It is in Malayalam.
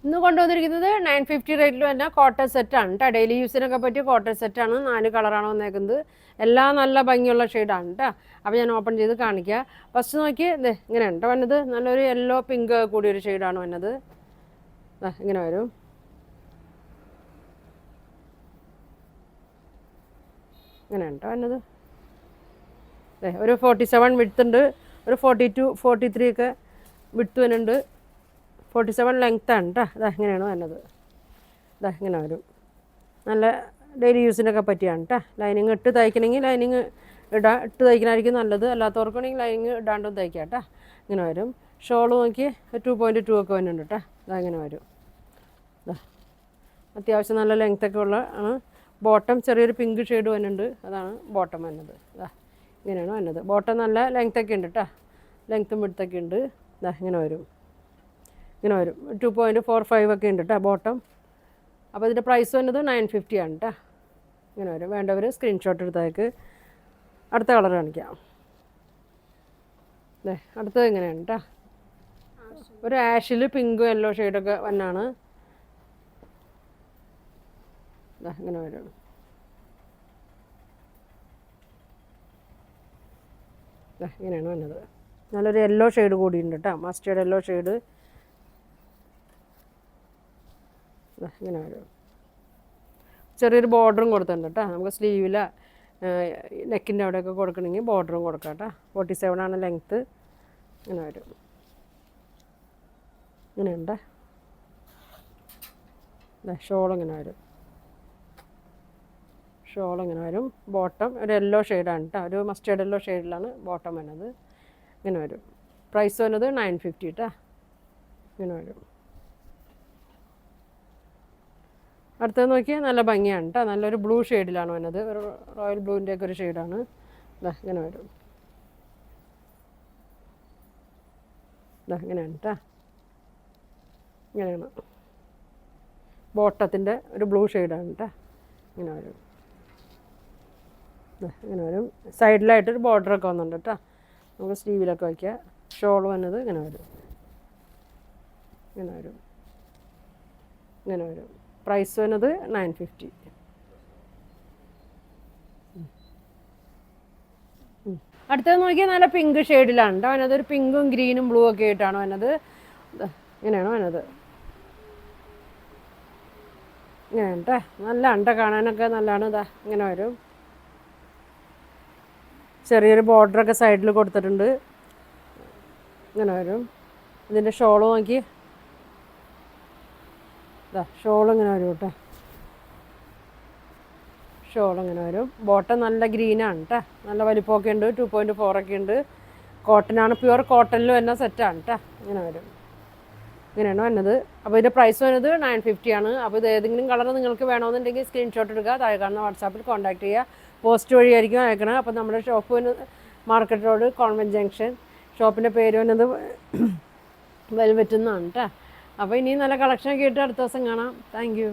ഇന്ന് കൊണ്ടുവന്നിരിക്കുന്നത് 950 റേറ്റിൽ തന്നെ കോട്ടൺ സെറ്റാണ് കേട്ടോ. ഡെയിലി യൂസിനൊക്കെ പറ്റിയ കോട്ടൺ സെറ്റാണ്. 4 കളറാണ് വന്നേക്കുന്നത്. എല്ലാം നല്ല ഭംഗിയുള്ള ഷെയ്ഡാണ് കേട്ടോ. അപ്പോൾ ഞാൻ ഓപ്പൺ ചെയ്ത് കാണിക്കാം. ഫസ്റ്റ് നോക്കി ഇങ്ങനെയാണ് കേട്ടോ വന്നത്. നല്ലൊരു യെല്ലോ പിങ്ക് കൂടിയൊരു ഷെയ്ഡാണ് വന്നത്. ഇങ്ങനെ വരും. ഇങ്ങനെയാണ് കേട്ടോ വന്നത്. ഒരു 47 വിഡ്ത്ത് ഉണ്ട്, ഒരു 42 43 ഒക്കെ വിഡ്ത്ത് വരുന്നുണ്ട്. 47 ലെങ്ത്താണ് കേട്ടോ. ഇങ്ങനെയാണ് വരുന്നത്. ഇങ്ങനെ വരും. നല്ല ഡെയിലി യൂസിനൊക്കെ പറ്റിയാണ് കേട്ടോ. ലൈനിങ് ഇട്ട് തയ്ക്കണമെങ്കിൽ ലൈനിങ് ഇട്ട് തയ്ക്കണമായിരിക്കും നല്ലത്. അല്ലാത്തവർക്കാണെങ്കിൽ ലൈനിങ് ഇടാണ്ടും തയ്ക്കാം കേട്ടോ. ഇങ്ങനെ വരും. ഷോൾ നോക്കി 2.2 ഒക്കെ വരുന്നുണ്ട് കേട്ടോ. ഇങ്ങനെ വരും. അത്യാവശ്യം നല്ല ലെങ്ത്തൊക്കെ ഉള്ള ആണ്. ബോട്ടം ചെറിയൊരു പിങ്ക് ഷെയ്ഡ് വരുന്നുണ്ട്. അതാണ് ബോട്ടം വരുന്നത്. ഇങ്ങനെയാണ് വരുന്നത്. ബോട്ടം നല്ല ലെങ്ത്തൊക്കെ ഉണ്ട് കേട്ടോ. ലെങ്ത്തും വിഡ്ത്തൊക്കെ ഉണ്ട്. ഇങ്ങനെ വരും. ഇങ്ങനെ വരും. 2.45 ഒക്കെ ഉണ്ട് കേട്ടോ ബോട്ടം. അപ്പോൾ ഇതിൻ്റെ പ്രൈസ് വന്നത് 950 ആണ് കേട്ടോ. ഇങ്ങനെ വരും. വേണ്ടവർ സ്ക്രീൻഷോട്ട് എടുത്തേക്ക്. അടുത്ത കളർ കാണിക്കാം. അടുത്തത് ഇങ്ങനെയാണ് കേട്ടോ. ഒരു ആഷിൽ പിങ്കും യെല്ലോ ഷെയ്ഡൊക്കെ വന്നാണ്. ഇങ്ങനെ വരും. ഇങ്ങനെയാണ് വന്നത്. നല്ലൊരു യെല്ലോ ഷെയ്ഡ് കൂടിയുണ്ട് കേട്ടോ. Mustard yellow shade. ഇങ്ങനെ വരും. ചെറിയൊരു ബോർഡറും കൊടുത്തിട്ടുണ്ട് കേട്ടോ. നമുക്ക് സ്ലീവിൽ നെക്കിൻ്റെ അവിടെയൊക്കെ കൊടുക്കണമെങ്കിൽ ബോർഡറും കൊടുക്കാം കേട്ടോ. 47 ആണ് ലെങ്ത്ത്. ഇങ്ങനെ വരും. ഇങ്ങനെയുണ്ട്. ഷോൾ ഇങ്ങനെ വരും. ഷോൾ ഇങ്ങനെ വരും. ബോട്ടം ഒരു യെല്ലോ ഷെയ്ഡാണ് കേട്ടോ. ഒരു മസ്റ്റേർഡ് യെല്ലോ ഷെയ്ഡിലാണ് ബോട്ടം വരുന്നത്. ഇങ്ങനെ വരും. പ്രൈസ് വരുന്നത് 950 കേട്ടോ. ഇങ്ങനെ വരും. അടുത്തത് നോക്കിയാൽ നല്ല ഭംഗിയാണ് കേട്ടോ. നല്ലൊരു ബ്ലൂ ഷെയ്ഡിലാണ് വരുന്നത്. ഒരു റോയൽ ബ്ലൂവിൻ്റെ ഒക്കെ ഒരു ഷെയ്ഡാണ്. ഇങ്ങനെ വരും. ഇങ്ങനെയാണ് കേട്ടോ. ഇങ്ങനെയാണ്. ബോട്ടത്തിൻ്റെ ഒരു ബ്ലൂ ഷെയ്ഡാണ് കേട്ടോ. ഇങ്ങനെ വരും. ഇങ്ങനെ വരും. സൈഡിലായിട്ടൊരു ബോർഡറൊക്കെ വന്നുണ്ട് കേട്ടോ. നമുക്ക് സ്ലീവിലൊക്കെ വയ്ക്കുക. ഷോൾ വന്നത് ഇങ്ങനെ വരും. ഇങ്ങനെ വരും. ഇങ്ങനെ വരും. പ്രൈസ് വന്നത് 950. അടുത്തത് നോക്കിയാൽ നല്ല പിങ്ക് ഷെയ്ഡിലാണ് കേട്ടോ വന്നത്. ഒരു പിങ്കും ഗ്രീനും ബ്ലൂ ഒക്കെ ആയിട്ടാണ് വന്നത്. ഇങ്ങനെയാണ് വന്നത്. ഇങ്ങനെയാണ് കേട്ടോ. നല്ല അണ്ട കാണാനൊക്കെ നല്ലതാണ്. ഇങ്ങനെ വരും. ചെറിയൊരു ബോർഡറൊക്കെ സൈഡിൽ കൊടുത്തിട്ടുണ്ട്. ഇങ്ങനെ വരും. ഇതിൻ്റെ ഷോള് നോക്കി. ഷോൾ ഇങ്ങനെ വരും കേട്ടോ. ഷോൾ ഇങ്ങനെ വരും. ബോട്ടം നല്ല ഗ്രീനാണ് കേട്ടോ. നല്ല വലിപ്പമൊക്കെ ഉണ്ട്. 2.4 ഒക്കെ ഉണ്ട്. കോട്ടനാണ്. പ്യുവർ കോട്ടണിൽ വരുന്ന സെറ്റാണ് കേട്ടോ. ഇങ്ങനെ വരും. ഇങ്ങനെയാണ് വന്നത്. അപ്പോൾ ഇതിൻ്റെ പ്രൈസ് വരുന്നത് 950 ആണ്. അപ്പോൾ ഇത് ഏതെങ്കിലും കളർ നിങ്ങൾക്ക് വേണമെന്നുണ്ടെങ്കിൽ സ്ക്രീൻഷോട്ട് എടുക്കുക. താഴെ കാണുന്ന വാട്സാപ്പിൽ കോൺടാക്ട് ചെയ്യുക. പോസ്റ്റ് വഴിയായിരിക്കും അയക്കണം. അപ്പോൾ നമ്മുടെ ഷോപ്പ് വരുന്നത് മാർക്കറ്റ് റോഡ്, കോൺവെൻറ്റ് ജംഗ്ഷൻ. ഷോപ്പിൻ്റെ പേര് വരുന്നത് വെൽവെറ്റ് എന്നാണ് കേട്ടോ. അപ്പോൾ ഇനിയും നല്ല കളക്ഷനൊക്കെ ഇട്ട് അടുത്ത ദിവസം കാണാം. Thank you.